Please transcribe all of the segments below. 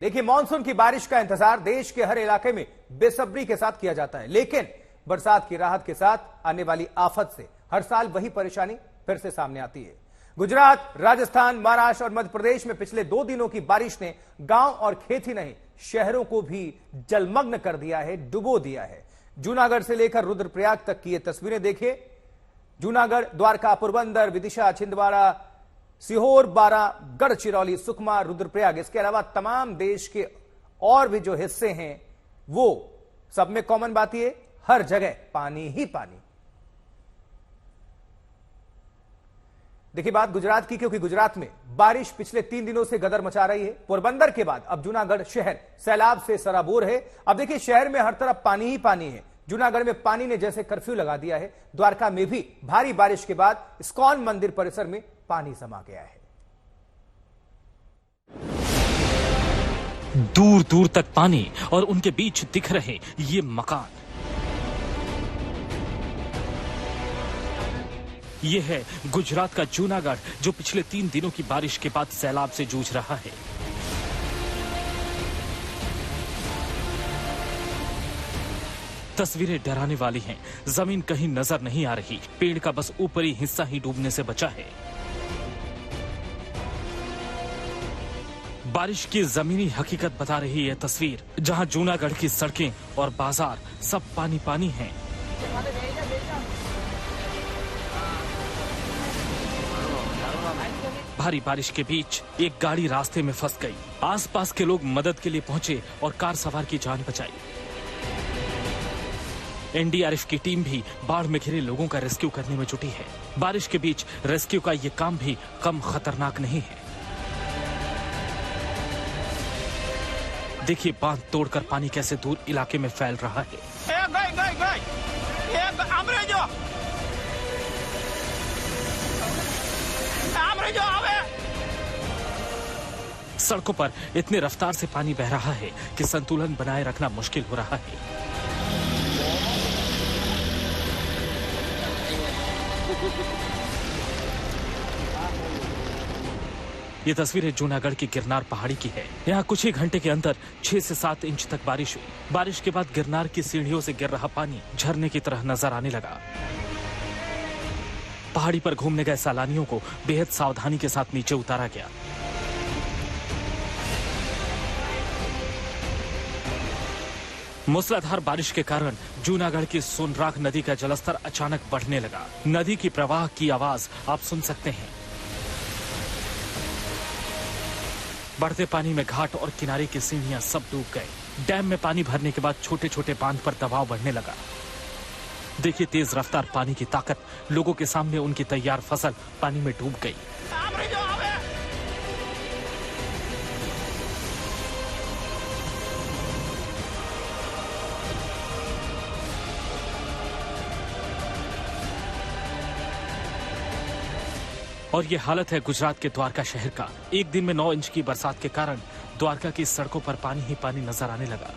देखिए, मानसून की बारिश का इंतजार देश के हर इलाके में बेसब्री के साथ किया जाता है, लेकिन बरसात की राहत के साथ आने वाली आफत से हर साल वही परेशानी फिर से सामने आती है। गुजरात, राजस्थान, महाराष्ट्र और मध्य प्रदेश में पिछले 2 दिनों की बारिश ने गांव और खेत ही नहीं, शहरों को भी जलमग्न कर दिया है, डुबो दिया है। जूनागढ़ से लेकर रुद्रप्रयाग तक की ये तस्वीरें देखिए। जूनागढ़, द्वारका, पोरबंदर, विदिशा, छिंदवाड़ा, सीहोर, बारा, गढ़चिरौली, सुकमा, रुद्रप्रयाग, इसके अलावा तमाम देश के और भी जो हिस्से हैं वो सब में कॉमन बात ये, हर जगह पानी ही पानी। देखिए बात गुजरात की, क्योंकि गुजरात में बारिश पिछले 3 दिनों से गदर मचा रही है। पोरबंदर के बाद अब जूनागढ़ शहर सैलाब से सराबोर है। अब देखिए शहर में हर तरफ पानी ही पानी है। जूनागढ़ में पानी ने जैसे कर्फ्यू लगा दिया है। द्वारका में भी भारी बारिश के बाद इस्कॉन मंदिर परिसर में पानी समा गया है। दूर दूर तक पानी और उनके बीच दिख रहे ये मकान। ये है गुजरात का जूनागढ़, जो पिछले 3 दिनों की बारिश के बाद सैलाब से जूझ रहा है। तस्वीरें डराने वाली हैं। जमीन कहीं नजर नहीं आ रही, पेड़ का बस ऊपरी हिस्सा ही डूबने से बचा है। बारिश की जमीनी हकीकत बता रही यह तस्वीर, जहां जूनागढ़ की सड़कें और बाजार सब पानी पानी हैं। भारी बारिश के बीच एक गाड़ी रास्ते में फंस गई। आसपास के लोग मदद के लिए पहुंचे और कार सवार की जान बचाई। एनडीआरएफ की टीम भी बाढ़ में घिरे लोगों का रेस्क्यू करने में जुटी है। बारिश के बीच रेस्क्यू का ये काम भी कम खतरनाक नहीं है। देखिए बांध तोड़कर पानी कैसे दूर इलाके में फैल रहा है। सड़कों पर इतने रफ्तार से पानी बह रहा है कि संतुलन बनाए रखना मुश्किल हो रहा है। ये तस्वीर जूनागढ़ की गिरनार पहाड़ी की है। यहाँ कुछ ही घंटे के अंदर 6 से 7 इंच तक बारिश हुई। बारिश के बाद गिरनार की सीढ़ियों से गिर रहा पानी झरने की तरह नजर आने लगा। पहाड़ी पर घूमने गए सैलानियों को बेहद सावधानी के साथ नीचे उतारा गया। मूसलाधार बारिश के कारण जूनागढ़ की सोनराख नदी का जलस्तर अचानक बढ़ने लगा। नदी की प्रवाह की आवाज आप सुन सकते हैं। बढ़ते पानी में घाट और किनारे की सीढ़ियां सब डूब गए। डैम में पानी भरने के बाद छोटे छोटे बांध पर दबाव बढ़ने लगा। देखिए तेज रफ्तार पानी की ताकत, लोगों के सामने उनकी तैयार फसल पानी में डूब गई। और ये हालत है गुजरात के द्वारका शहर का। एक दिन में 9 इंच की बरसात के कारण द्वारका की सड़कों पर पानी ही पानी नजर आने लगा।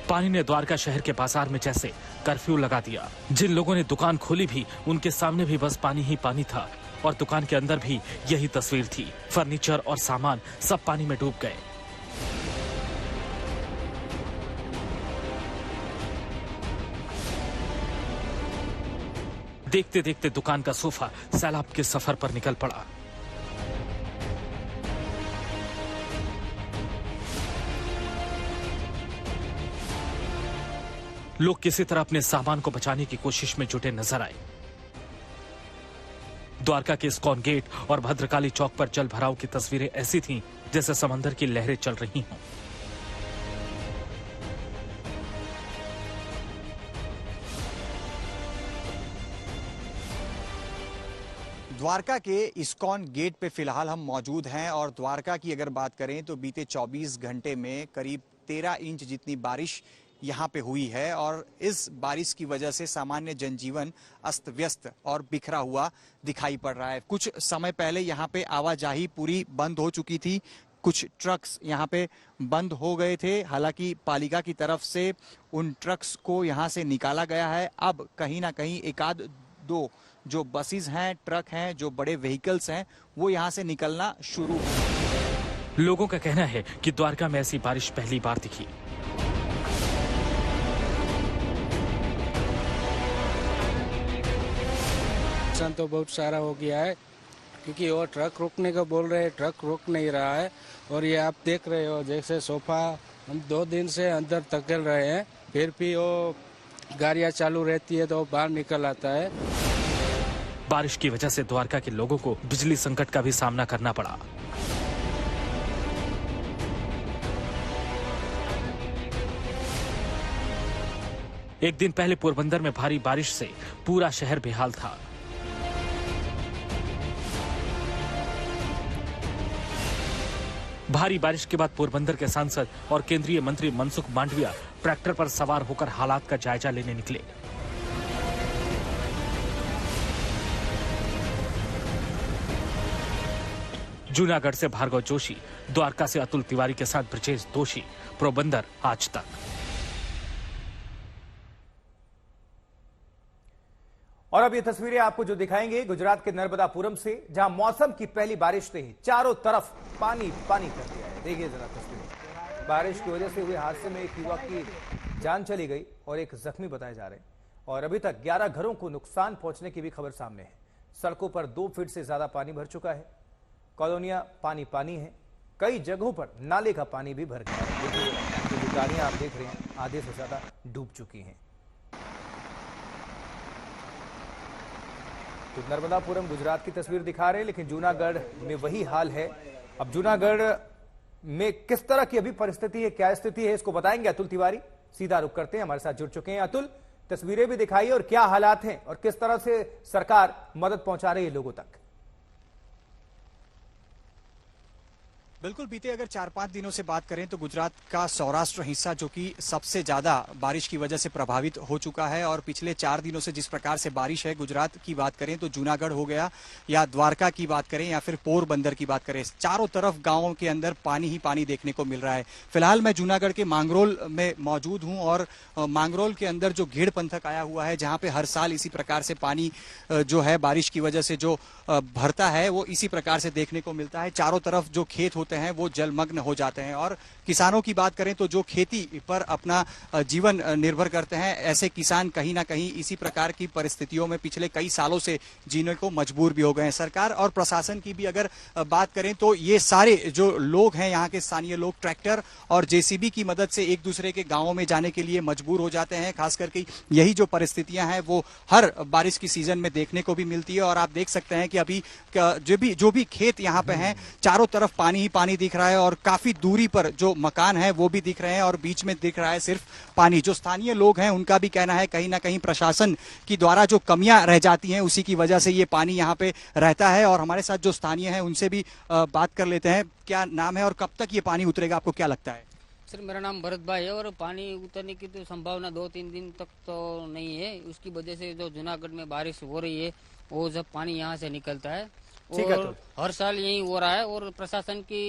पानी ने द्वारका शहर के बाजार में जैसे कर्फ्यू लगा दिया। जिन लोगों ने दुकान खोली भी, उनके सामने भी बस पानी ही पानी था और दुकान के अंदर भी यही तस्वीर थी। फर्नीचर और सामान सब पानी में डूब गए। देखते देखते दुकान का सोफा सैलाब के सफर पर निकल पड़ा। लोग किसी तरह अपने सामान को बचाने की कोशिश में जुटे नजर आए। द्वारका के इस्कॉन गेट और भद्रकाली चौक पर जल भराव की तस्वीरें ऐसी थीं जैसे समंदर की लहरें चल रही हों। द्वारका के इस्कॉन गेट पे फिलहाल हम मौजूद हैं और द्वारका की अगर बात करें तो बीते 24 घंटे में करीब 13 इंच जितनी बारिश यहाँ पे हुई है और इस बारिश की वजह से सामान्य जनजीवन अस्त व्यस्त और बिखरा हुआ दिखाई पड़ रहा है। कुछ समय पहले यहाँ पे आवाजाही पूरी बंद हो चुकी थी। कुछ ट्रक्स यहाँ पे बंद हो गए थे। हालांकि पालिका की तरफ से उन ट्रक्स को यहाँ से निकाला गया है। अब कहीं ना कहीं 1-2 जो बसेस हैं, ट्रक हैं, जो बड़े व्हीकल्स हैं, वो यहाँ से निकलना शुरू है। लोगों का कहना है कि द्वारका में ऐसी बारिश पहली बार दिखी। नुकसान तो बहुत सारा हो गया है, क्योंकि वो ट्रक रोकने का बोल रहे हैं, ट्रक रोक नहीं रहा है। और ये आप देख रहे हो, जैसे सोफा हम 2 दिन से अंदर धकेल रहे हैं, फिर भी वो गाड़ियां चालू रहती है तो वो बाहर निकल आता है। बारिश की वजह से द्वारका के लोगों को बिजली संकट का भी सामना करना पड़ा। एक दिन पहले पोरबंदर में भारी बारिश से पूरा शहर बेहाल था। भारी बारिश के बाद पोरबंदर के सांसद और केंद्रीय मंत्री मनसुख मांडविया ट्रैक्टर पर सवार होकर हालात का जायजा लेने निकले। जूनागढ़ से भार्गव जोशी, द्वारका से अतुल तिवारी के साथ ब्रजेश दोषी, पोरबंदर आज तक। और अब ये तस्वीरें आपको जो दिखाएंगे गुजरात के नर्मदापुरम से, जहां मौसम की पहली बारिश से ही चारों तरफ पानी पानी कर दिया है। देखिए जरा तस्वीरें। बारिश की वजह से हुए हादसे में एक युवक की जान चली गई और एक जख्मी बताए जा रहे हैं। और अभी तक 11 घरों को नुकसान पहुंचने की भी खबर सामने है। सड़कों पर 2 फीट से ज्यादा पानी भर चुका है। कॉलोनियां पानी पानी है। कई जगहों पर नाले का पानी भी भर गया है। देखिए जो गाड़ियां आप देख रहे हैं आधे से ज्यादा डूब चुकी हैं। तो नर्मदापुरम गुजरात की तस्वीर दिखा रहे हैं, लेकिन जूनागढ़ में वही हाल है। अब जूनागढ़ में किस तरह की अभी परिस्थिति है, क्या स्थिति है, इसको बताएंगे अतुल तिवारी। सीधा रुख करते हैं, हमारे साथ जुड़ चुके हैं अतुल। तस्वीरें भी दिखाइए और क्या हालात हैं और किस तरह से सरकार मदद पहुंचा रही है लोगों तक। बिल्कुल, बीते अगर 4-5 दिनों से बात करें तो गुजरात का सौराष्ट्र हिस्सा जो कि सबसे ज्यादा बारिश की वजह से प्रभावित हो चुका है। और पिछले 4 दिनों से जिस प्रकार से बारिश है, गुजरात की बात करें तो जूनागढ़ हो गया या द्वारका की बात करें या फिर पोरबंदर की बात करें, चारों तरफ गांवों के अंदर पानी ही पानी देखने को मिल रहा है। फिलहाल मैं जूनागढ़ के मांगरोल में मौजूद हूं और मांगरोल के अंदर जो घेड़ पंथक आया हुआ है, जहां पे हर साल इसी प्रकार से पानी जो है बारिश की वजह से जो भरता है वो इसी प्रकार से देखने को मिलता है। चारों तरफ जो खेत होते हैं वो जलमग्न हो जाते हैं। और किसानों की बात करें तो जो खेती पर अपना जीवन निर्भर करते हैं, ऐसे किसान कहीं ना कहीं इसी प्रकार की परिस्थितियों में पिछले कई सालों से जीने को मजबूर भी हो गए हैं। सरकार और प्रशासन की भी अगर बात करें तो ये सारे जो लोग हैं, यहाँ के स्थानीय लोग ट्रैक्टर और जेसीबी की मदद से एक दूसरे के गांवों में जाने के लिए मजबूर हो जाते हैं। खास करके यही जो परिस्थितियां हैं वो हर बारिश की सीजन में देखने को भी मिलती है। और आप देख सकते हैं कि अभी जो भी खेत यहाँ पे हैं, चारों तरफ पानी ही पानी दिख रहा है और काफी दूरी पर जो मकान है वो भी दिख रहे हैं और बीच में दिख रहा है सिर्फ पानी। जो स्थानीय लोग हैं उनका भी कहना है कहीं ना कहीं प्रशासन की द्वारा जो कमियां रह जाती हैं उसी की वजह से ये पानी यहाँ पे रहता है। और हमारे साथ जो स्थानीय हैं उनसे भी बात कर लेते हैं। क्या नाम है और कब तक ये पानी उतरेगा, आपको क्या लगता है? सर मेरा नाम भरत भाई है और पानी उतरने की तो संभावना 2-3 दिन तक तो नहीं है। उसकी वजह से जो जूनागढ़ में बारिश हो रही है वो जब पानी यहाँ से निकलता है और हर साल यही हो रहा है। और प्रशासन की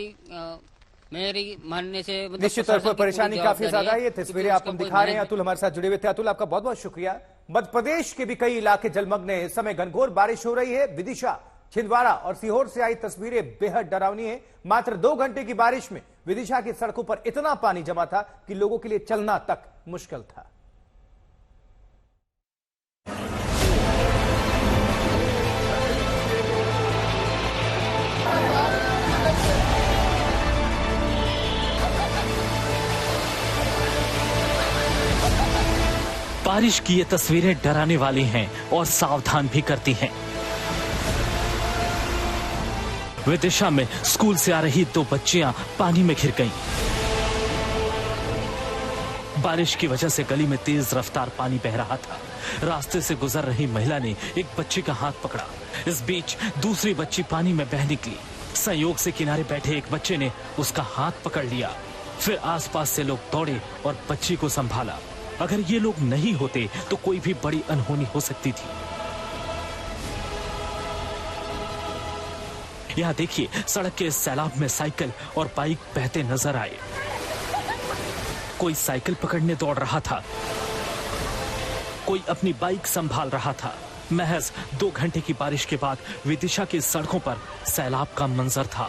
मेरी मानने से निश्चित तौर पर परेशानी काफी ज्यादा है। ये तस्वीरें आपको दिखा रहे हैं। अतुल हमारे साथ जुड़े हुए थे। अतुल आपका बहुत बहुत शुक्रिया। मध्य प्रदेश के भी कई इलाके जलमग्न है। इस समय घनघोर बारिश हो रही है। विदिशा, छिंदवाड़ा और सीहोर से आई तस्वीरें बेहद डरावनी है। मात्र 2 घंटे की बारिश में विदिशा की सड़कों पर इतना पानी जमा था कि लोगों के लिए चलना तक मुश्किल था। बारिश की ये तस्वीरें डराने वाली हैं और सावधान भी करती हैं। विदिशा में स्कूल से आ रही 2 बच्चियां पानी में घिर गईं। बारिश की वजह से गली में तेज रफ्तार पानी बह रहा था। रास्ते से गुजर रही महिला ने एक बच्ची का हाथ पकड़ा। इस बीच दूसरी बच्ची पानी में बह निकली। संयोग से किनारे बैठे एक बच्चे ने उसका हाथ पकड़ लिया। फिर आसपास से लोग दौड़े और बच्ची को संभाला। अगर ये लोग नहीं होते तो कोई भी बड़ी अनहोनी हो सकती थी। यहां देखिए, सड़क के इस सैलाब में साइकिल और बाइक बहते नजर आए। कोई साइकिल पकड़ने दौड़ रहा था, कोई अपनी बाइक संभाल रहा था। महज 2 घंटे की बारिश के बाद विदिशा की सड़कों पर सैलाब का मंजर था।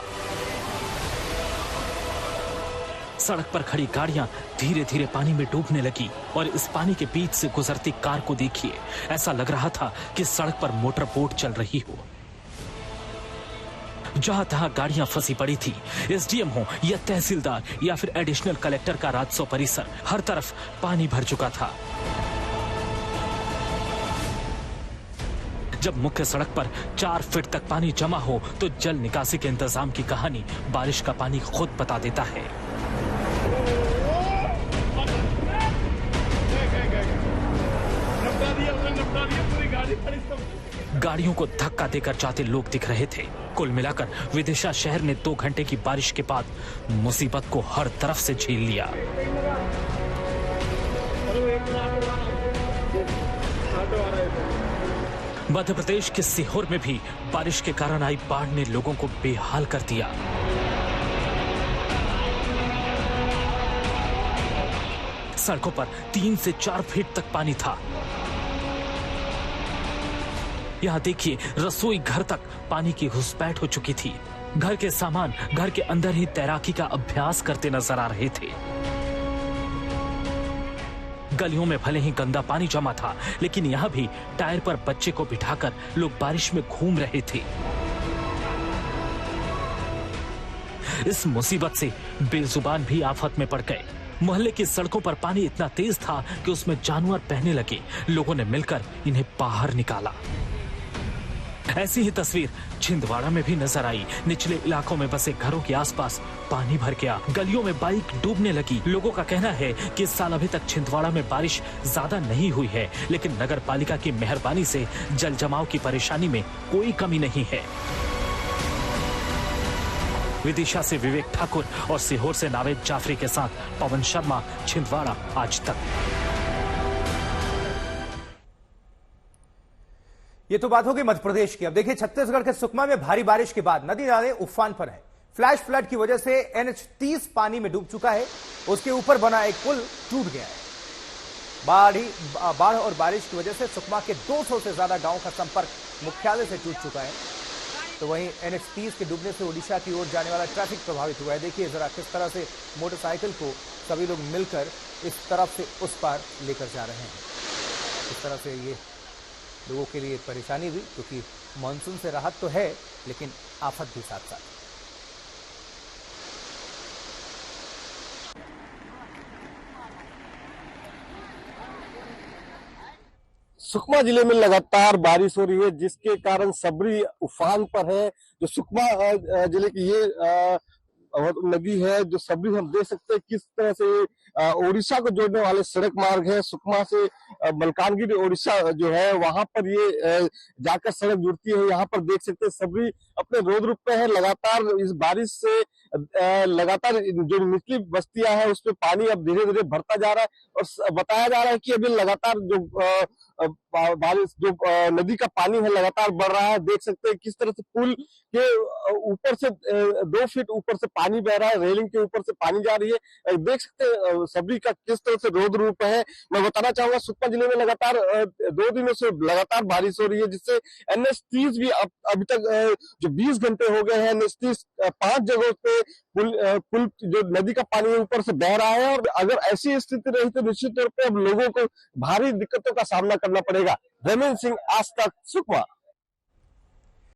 सड़क पर खड़ी गाड़ियां धीरे धीरे पानी में डूबने लगी और इस पानी के बीच से गुजरती कार को देखिए, ऐसा लग रहा था कि सड़क पर मोटर बोट चल रही हो। जहां तहां गाड़ियां फंसी पड़ी थी। एसडीएम हो या तहसीलदार या फिर एडिशनल कलेक्टर का राजस्व परिसर, हर तरफ पानी भर चुका था। जब मुख्य सड़क पर 4 फीट तक पानी जमा हो तो जल निकासी के इंतजाम की कहानी बारिश का पानी खुद बता देता है। गाड़ियों को धक्का देकर जाते लोग दिख रहे थे। कुल मिलाकर विदिशा शहर ने 2 घंटे की बारिश के बाद मुसीबत को हर तरफ से झेल लिया। मध्य प्रदेश के सीहोर में भी बारिश के कारण आई बाढ़ ने लोगों को बेहाल कर दिया। सड़कों पर 3 से 4 फीट तक पानी था। यहां देखिए, रसोई घर तक पानी की घुसपैठ हो चुकी थी। घर के सामान घर के अंदर ही तैराकी का अभ्यास करते नजर आ रहे थे। गलियों में भले ही गंदा पानी जमा था, लेकिन यहां भी टायर पर बच्चे को बिठाकर लोग बारिश में घूम रहे थे। इस मुसीबत से बेजुबान भी आफत में पड़ गए। मोहल्ले की सड़कों पर पानी इतना तेज था कि उसमें जानवर बहने लगे। लोगों ने मिलकर इन्हें बाहर निकाला। ऐसी ही तस्वीर छिंदवाड़ा में भी नजर आई। निचले इलाकों में बसे घरों के आसपास पानी भर गया। गलियों में बाइक डूबने लगी। लोगों का कहना है कि इस साल अभी तक छिंदवाड़ा में बारिश ज्यादा नहीं हुई है, लेकिन नगर पालिका की मेहरबानी से जल जमाव की परेशानी में कोई कमी नहीं है। विदिशा से विवेक ठाकुर और सीहोर से नावेद जाफरी के साथ पवन शर्मा, छिंदवाड़ा, आज तक। ये तो बात होगी मध्य प्रदेश की। अब देखिए, छत्तीसगढ़ के सुकमा में भारी बारिश के बाद नदी नाले उफान पर है। फ्लैश फ्लड की वजह से NH-30 पानी में डूब चुका है। उसके ऊपर बना एक पुल टूट गया है। बाढ़ और बारिश की वजह से सुकमा के 200 से ज्यादा गांव का संपर्क मुख्यालय से टूट चुका है। तो वहीं NH-30 के डूबने से ओडिशा की ओर जाने वाला ट्रैफिक प्रभावित हुआ है। देखिए जरा किस तरह से मोटरसाइकिल को सभी लोग मिलकर इस तरफ से उस पार लेकर जा रहे हैं। इस तरह से ये लोगों के लिए परेशानी हुई, क्योंकि मानसून से राहत तो है लेकिन आफत भी साथ साथ। सुकमा जिले में लगातार बारिश हो रही है, जिसके कारण सबरी उफान पर है। जो सुकमा जिले की ये नदी है, जो सबरी, हम देख सकते हैं किस तरह से ओडिशा को जोड़ने वाले सड़क मार्ग है। सुकमा से मलकानगिरी ओडिशा जो है, वहां पर ये जाकर सड़क जुड़ती है। यहाँ पर देख सकते हैं सबरी अपने रोड रूप पे है। लगातार इस बारिश से लगातार जो निचली बस्तियां हैं उसमें पानी अब धीरे धीरे बढ़ता जा रहा है, और बताया जा रहा है कि अभी लगातार जो बारिश, जो नदी का पानी है लगातार बढ़ रहा है। देख सकते हैं किस तरह से पुल के ऊपर से 2 फीट ऊपर से पानी बह रहा है, रेलिंग के ऊपर से पानी जा रही है। देख सकते हैं सबरी का किस तरह से रोड रूप है। मैं बताना चाहूंगा, सुकमा जिले में लगातार 2 दिनों से लगातार बारिश हो रही है, जिससे NH-30 भी अभी तक जो 20 घंटे हो गए हैं, NH-30 5 जगहों पे पुल जो नदी का पानी ऊपर से बह रहा है। और अगर ऐसी स्थिति रही तो निश्चित तौर पर अब लोगों को भारी दिक्कतों का सामना करना पड़ेगा। रमेश सिंह, आज तक, सुकमा।